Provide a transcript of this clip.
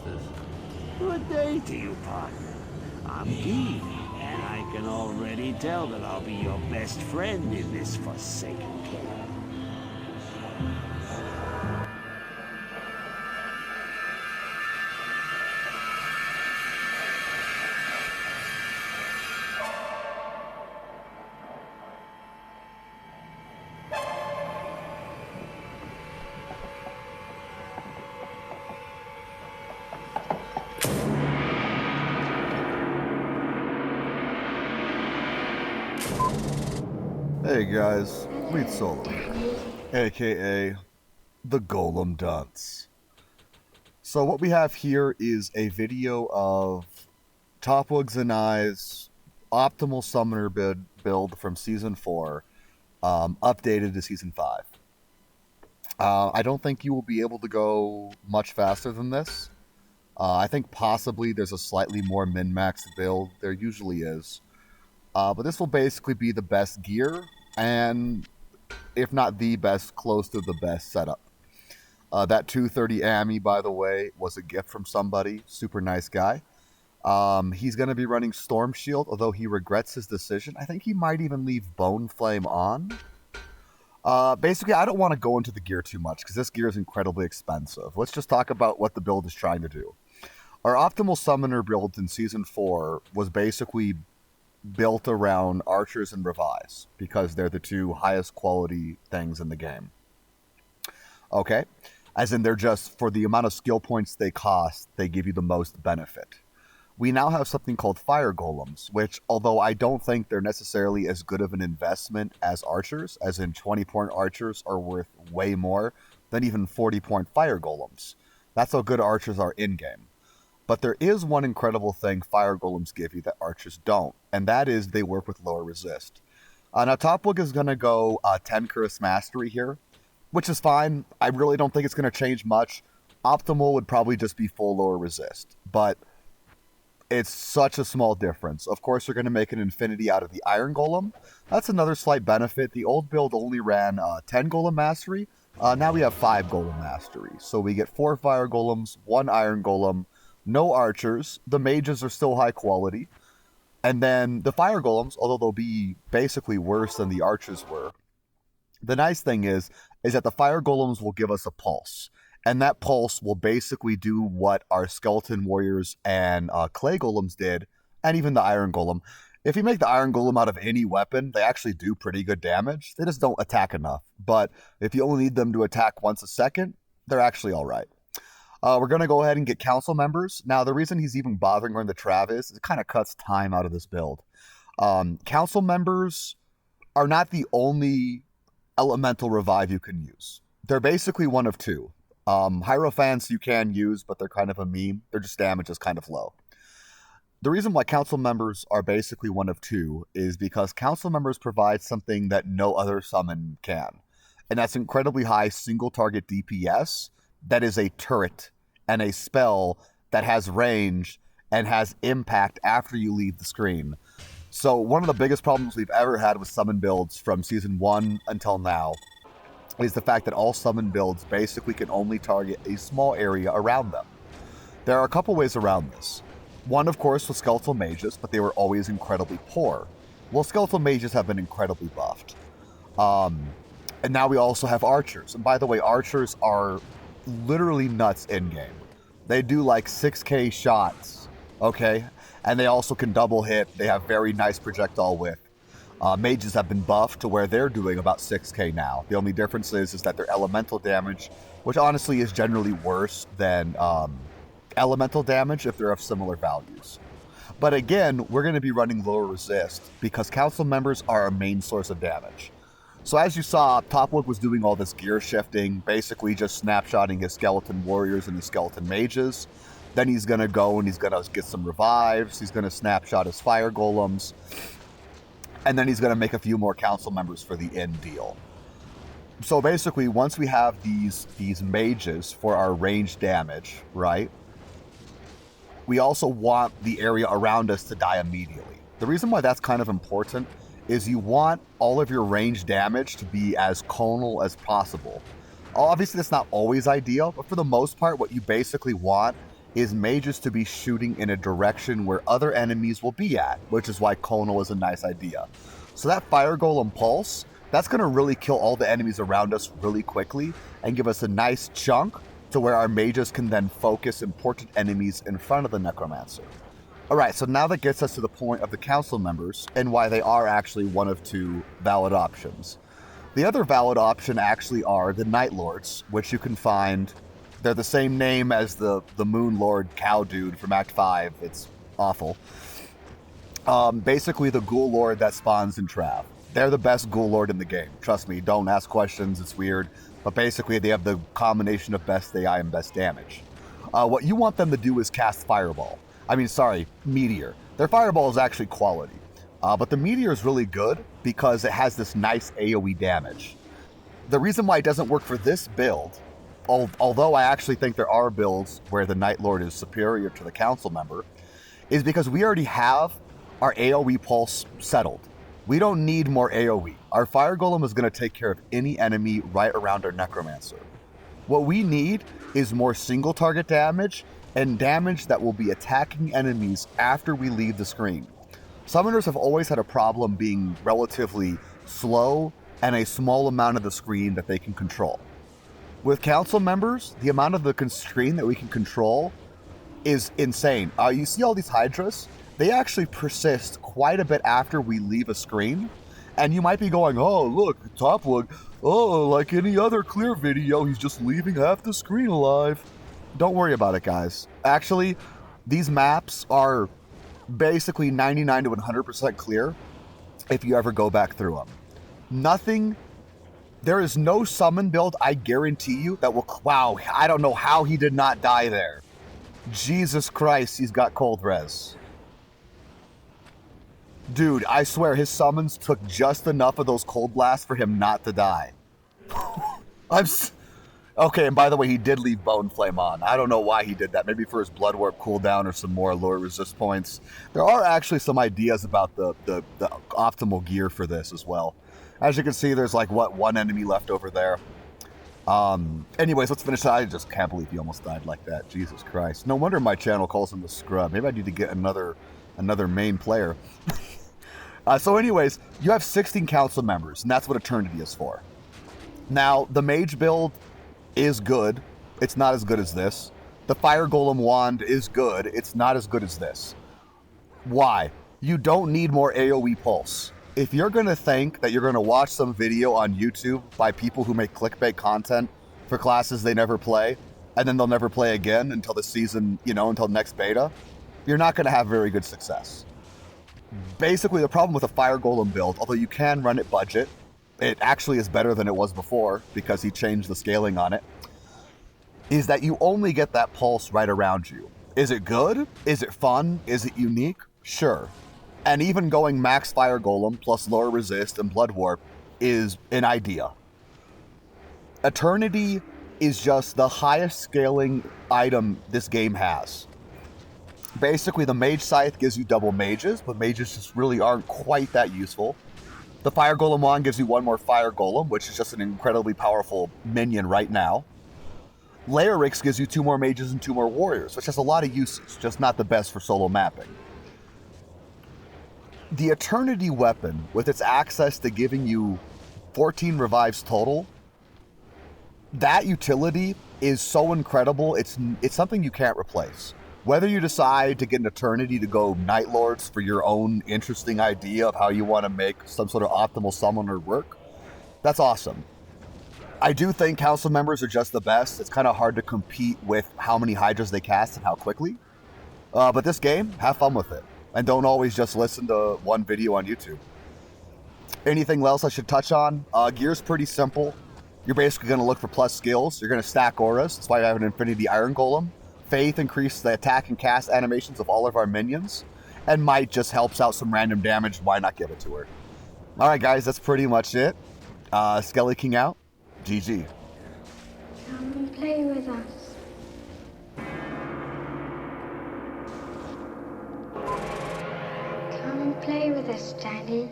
masters. Good day to you, partner. I'm Guy, and I can already tell that I'll be your best friend in this forsaken cave. Hey guys, Fleet Solo, aka the Golem Dunce. So what we have here is a video of Topwigs and I's optimal summoner build from Season 4, updated to Season 5. I don't think you will be able to go much faster than this. I think possibly there's a slightly more min-max build. There usually is. But this will basically be the best gear, and if not the best, close to the best setup. That 230 Ami, by the way, was a gift from somebody. Super nice guy. He's going to be running Storm Shield, although he regrets his decision. I think he might even leave Bone Flame on. Basically, I don't want to go into the gear too much, because this gear is incredibly expensive. Let's just talk about what the build is trying to do. Our optimal summoner build in Season 4 was basically built around archers and revives, because they're the two highest quality things in the game. Okay? As in, they're just, for the amount of skill points they cost, they give you the most benefit. We now have something called Fire Golems, which, although I don't think they're necessarily as good of an investment as archers, as in 20-point archers are worth way more than even 40-point Fire Golems. That's how good archers are in-game. But there is one incredible thing Fire Golems give you that archers don't, and that is they work with lower resist. Now, Topwig is going to go 10 Curse Mastery here, which is fine. I really don't think it's going to change much. Optimal would probably just be full lower resist, but it's such a small difference. Of course, we're going to make an infinity out of the Iron Golem. That's another slight benefit. The old build only ran 10 Golem Mastery. Now we have 5 Golem Mastery. So we get 4 Fire Golems, 1 Iron Golem, no archers. The mages are still high quality. And then the Fire Golems, although they'll be basically worse than the archers were, the nice thing is that the Fire Golems will give us a pulse. And that pulse will basically do what our Skeleton Warriors and Clay Golems did, and even the Iron Golem. If you make the Iron Golem out of any weapon, they actually do pretty good damage. They just don't attack enough. But if you only need them to attack once a second, they're actually alright. We're going to go ahead and get council members. Now, the reason he's even bothering on the Travis is it kind of cuts time out of this build. Council members are not the only elemental revive you can use. They're basically one of two. Hierophants you can use, but they're kind of a meme. Their just damage is kind of low. The reason why council members are basically one of two is because council members provide something that no other summon can. And that's incredibly high single target DPS. That is a turret and a spell that has range and has impact after you leave the screen. So one of the biggest problems we've ever had with summon builds from Season 1 until now is the fact that all summon builds basically can only target a small area around them. There are a couple ways around this. One, of course, was Skeletal Mages, but they were always incredibly poor. Well, Skeletal Mages have been incredibly buffed. And now we also have Archers. And by the way, Archers are literally nuts in-game. They do like 6k shots, okay? And they also can double hit. They have very nice projectile width. Mages have been buffed to where they're doing about 6k now. The only difference is that their elemental damage, which honestly is generally worse than elemental damage if they're of similar values. But again, we're going to be running lower resist because council members are our main source of damage. So as you saw, Topwig was doing all this gear shifting, basically just snapshotting his Skeleton Warriors and his Skeleton Mages. Then he's going to go and he's going to get some revives. He's going to snapshot his Fire Golems. And then he's going to make a few more council members for the end deal. So basically, once we have these mages for our range damage, right? We also want the area around us to die immediately. The reason why that's kind of important is you want all of your range damage to be as conal as possible. Obviously, that's not always ideal, but for the most part, what you basically want is mages to be shooting in a direction where other enemies will be at, which is why Conal is a nice idea. So that Fire Golem pulse, that's going to really kill all the enemies around us really quickly and give us a nice chunk to where our mages can then focus important enemies in front of the Necromancer. Alright, so now that gets us to the point of the council members and why they are actually one of two valid options. The other valid option actually are the Night Lords, which you can find. They're the same name as the Moon Lord cow dude from Act 5. It's awful. Basically the Ghoul Lord that spawns in Trav. They're the best Ghoul Lord in the game. Trust me, don't ask questions, it's weird. But basically they have the combination of best AI and best damage. What you want them to do is cast Meteor. Their Fireball is actually quality. But the Meteor is really good because it has this nice AoE damage. The reason why it doesn't work for this build, although I actually think there are builds where the Night Lord is superior to the council member, is because we already have our AoE pulse settled. We don't need more AoE. Our Fire Golem is going to take care of any enemy right around our Necromancer. What we need is more single target damage and damage that will be attacking enemies after we leave the screen. Summoners have always had a problem being relatively slow and a small amount of the screen that they can control. With council members, the amount of the screen that we can control is insane. You see all these Hydras? They actually persist quite a bit after we leave a screen. And you might be going, oh, look, Topwood, oh, like any other clear video, he's just leaving half the screen alive. Don't worry about it, guys. Actually, these maps are basically 99 to 100% clear if you ever go back through them. There is no summon build, I guarantee you, that will... Wow, I don't know how he did not die there. Jesus Christ, he's got cold res. Dude, I swear his summons took just enough of those cold blasts for him not to die. Okay, and by the way, he did leave Bone Flame on. I don't know why he did that. Maybe for his Blood Warp cooldown or some more lower resist points. There are actually some ideas about the optimal gear for this as well. As you can see, there's like, one enemy left over there. Anyways, let's finish. I just can't believe he almost died like that. Jesus Christ. No wonder my channel calls him the scrub. Maybe I need to get another main player. So anyways, you have 16 council members, and that's what Eternity is for. Now, the mage build is good. It's not as good as this. The Fire Golem wand is good. It's not as good as this. Why? You don't need more AoE pulse. If you're going to think that you're going to watch some video on YouTube by people who make clickbait content for classes they never play, and then they'll never play again until the season, until next beta, you're not going to have very good success. Basically, the problem with a Fire Golem build, although you can run it budget, it actually is better than it was before because he changed the scaling on it, is that you only get that pulse right around you. Is it good? Is it fun? Is it unique? Sure. And even going max Fire Golem plus lower resist and Blood Warp is an idea. Eternity is just the highest scaling item this game has. Basically, the Mage Scythe gives you double mages, but mages just really aren't quite that useful. The Fire Golem wand gives you one more Fire Golem, which is just an incredibly powerful minion right now. Laerix gives you 2 more mages and 2 more warriors, which has a lot of uses, just not the best for solo mapping. The Eternity weapon, with its access to giving you 14 revives total, that utility is so incredible, it's something you can't replace. Whether you decide to get an Eternity to go Night Lords for your own interesting idea of how you want to make some sort of optimal summoner work, that's awesome. I do think council members are just the best. It's kind of hard to compete with how many Hydras they cast and how quickly. But this game, have fun with it. And don't always just listen to one video on YouTube. Anything else I should touch on? Gear's pretty simple. You're basically going to look for plus skills. You're going to stack auras. That's why I have an Infinity Iron Golem. Faith increases the attack and cast animations of all of our minions. And Might just helps out some random damage. Why not give it to her? Alright guys, that's pretty much it. Skelly King out. GG. Come and play with us. Come and play with us, Daddy.